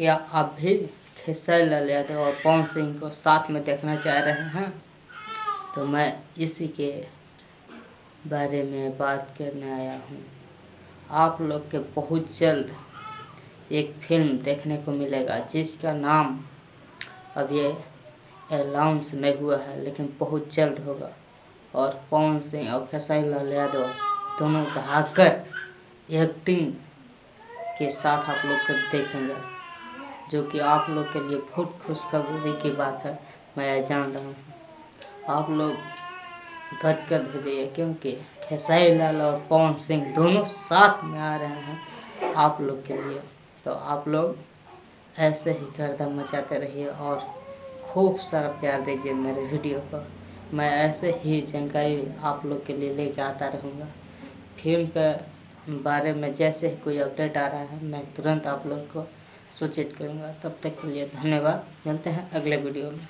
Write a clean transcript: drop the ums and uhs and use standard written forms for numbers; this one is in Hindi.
क्या आप भी खेसारी लाल यादव और पवन सिंह को साथ में देखना चाह रहे हैं? तो मैं इसी के बारे में बात करने आया हूँ। आप लोग के बहुत जल्द एक फिल्म देखने को मिलेगा जिसका नाम अभी अनाउंस नहीं हुआ है, लेकिन बहुत जल्द होगा। और पवन सिंह और खेसारी लाल यादव दोनों धाकर एक्टिंग के साथ आप लोग को देखेंगे, जो कि आप लोग के लिए बहुत खुशखबरी की बात है। मैं जान रहा हूँ आप लोग गदगद हो जाइए, क्योंकि खेसारी लाल और पवन सिंह दोनों साथ में आ रहे हैं आप लोग के लिए। तो आप लोग ऐसे ही गर्दन मचाते रहिए और खूब सारा प्यार दीजिए मेरे वीडियो को। मैं ऐसे ही जानकारी आप लोग के लिए लेके आता रहूँगा। फिल्म के बारे में जैसे ही कोई अपडेट आ रहा है मैं तुरंत आप लोग को सूचित करूँगा। तब तक के लिए धन्यवाद। मिलते हैं अगले वीडियो में।